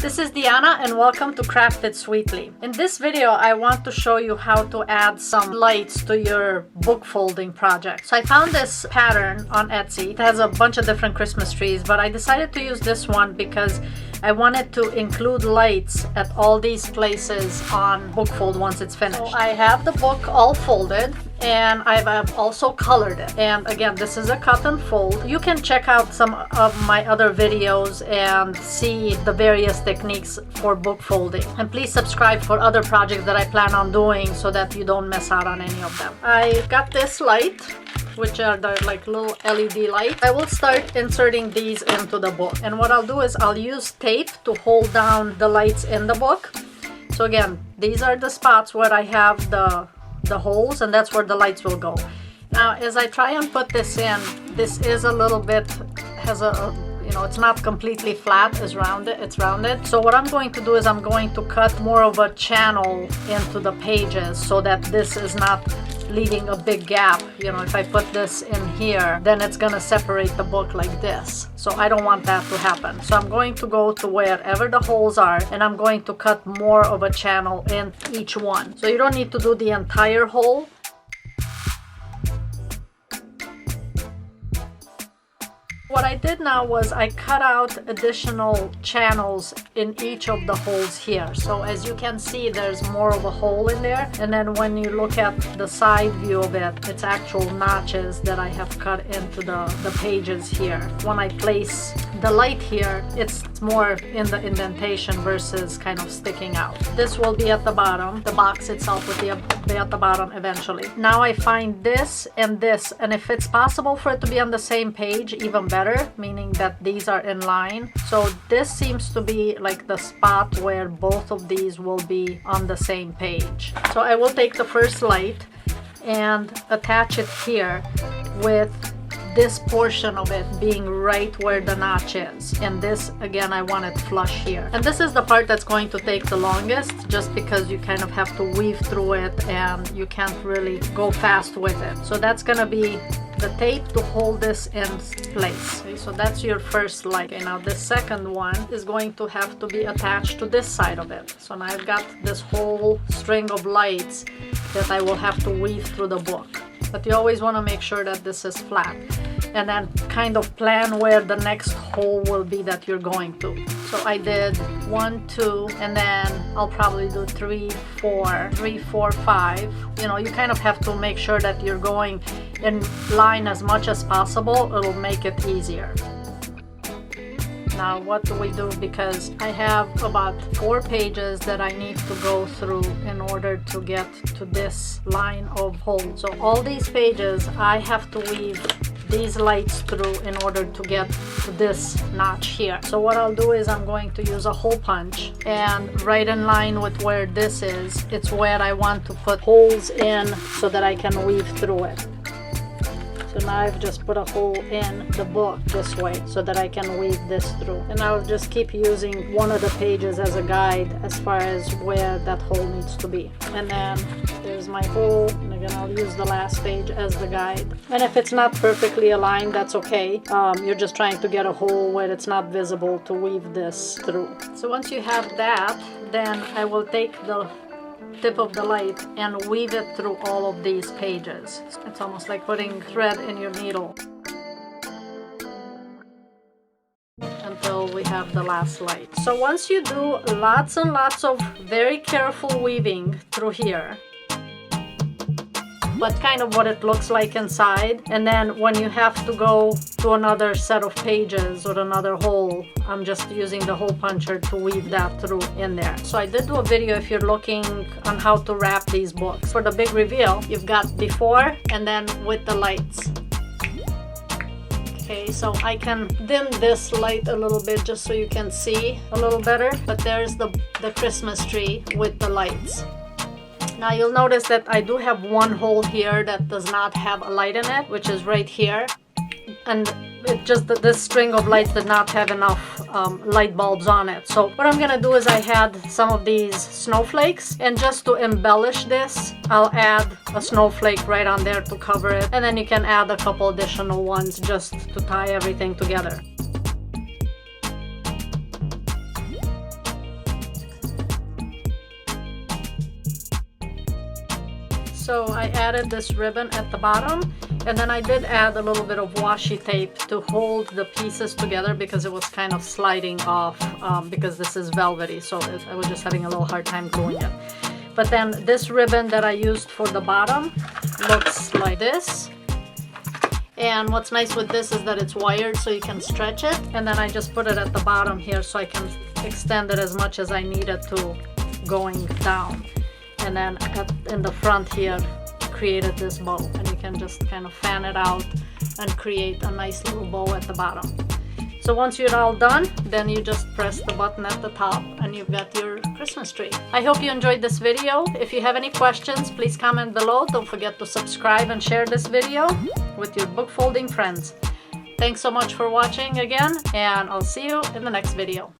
This is Diana and welcome to Craft It Sweetly. In this video, I want to show you how to add some lights to your book folding project. So I found this pattern on Etsy. It has a bunch of different Christmas trees, but I decided to use this one because I wanted to include lights at all these places on book fold once it's finished. So I have the book all folded and I've also colored it. And again, this is a cut and fold. You can check out some of my other videos and see the various techniques for book folding. And please subscribe for other projects that I plan on doing so that you don't miss out on any of them. I got this light, which are the like little LED lights. I will start inserting these into the book. And what I'll do is I'll use tape to hold down the lights in the book. So again, these are the spots where I have the holes, and that's where the lights will go. Now, as I try and put this in, this is a little bit, has a, it's not completely flat, it's rounded. So what I'm going to do is I'm going to cut more of a channel into the pages so that this is not leaving a big gap. If I put this in here, then it's gonna separate the book like this. So I don't want that to happen. So I'm going to go to wherever the holes are and I'm going to cut more of a channel in each one. So you don't need to do the entire hole. What I did now was I cut out additional channels in each of the holes here. So as you can see, there's more of a hole in there. And then when you look at the side view of it, it's actual notches that I have cut into the pages here. When I place the light here, it's more in the indentation versus kind of sticking out. This will be at the bottom. The box itself will be at the bottom eventually. Now I find this, and if it's possible for it to be on the same page, even better, meaning that these are in line. So this seems to be like the spot where both of these will be on the same page. So I will take the first light and attach it here with this portion of it being right where the notch is. And this, again, I want it flush here. And this is the part that's going to take the longest, just because you kind of have to weave through it and you can't really go fast with it. So that's gonna be the tape to hold this in place. Okay, so that's your first light. Okay, now the second one is going to have to be attached to this side of it. So now I've got this whole string of lights that I will have to weave through the book. But you always want to make sure that this is flat, and then kind of plan where the next hole will be that you're going to. So I did 1, 2, and then I'll probably do 3, 4, 5. You kind of have to make sure that you're going in line as much as possible. It'll make it easier. Now what do we do? Because I have about 4 pages that I need to go through in order to get to this line of holes. So all these pages I have to weave these lights through in order to get to this notch here. So what I'll do is I'm going to use a hole punch, and right in line with where this is, it's where I want to put holes in so that I can weave through it. So now I've just put a hole in the book this way so that I can weave this through. And I'll just keep using one of the pages as a guide as far as where that hole needs to be. And then there's my hole, and again I'll use the last page as the guide. And if it's not perfectly aligned, that's okay. You're just trying to get a hole where it's not visible to weave this through. So once you have that, then I will take the tip of the light and weave it through all of these pages. It's almost like putting thread in your needle until we have the last light. So once you do lots and lots of very careful weaving through here, but kind of what it looks like inside, and then when you have to go to another set of pages or another hole, I'm just using the hole puncher to weave that through in there. So I did do a video if you're looking on how to wrap these books. For the big reveal, you've got before and then with the lights. Okay, so I can dim this light a little bit just so you can see a little better, but there's the Christmas tree with the lights. Now you'll notice that I do have one hole here that does not have a light in it, which is right here. And it just, this string of lights did not have enough light bulbs on it. So what I'm gonna do is I had some of these snowflakes, and just to embellish this, I'll add a snowflake right on there to cover it. And then you can add a couple additional ones just to tie everything together. So I added this ribbon at the bottom, and then I did add a little bit of washi tape to hold the pieces together because it was kind of sliding off because this is velvety, so I was just having a little hard time gluing it. But then this ribbon that I used for the bottom looks like this. And what's nice with this is that it's wired so you can stretch it. And then I just put it at the bottom here so I can extend it as much as I need it to going down. And then in the front here, created this bow. And you can just kind of fan it out and create a nice little bow at the bottom. So once you're all done, then you just press the button at the top and you've got your Christmas tree. I hope you enjoyed this video. If you have any questions, please comment below. Don't forget to subscribe and share this video with your book folding friends. Thanks so much for watching again, and I'll see you in the next video.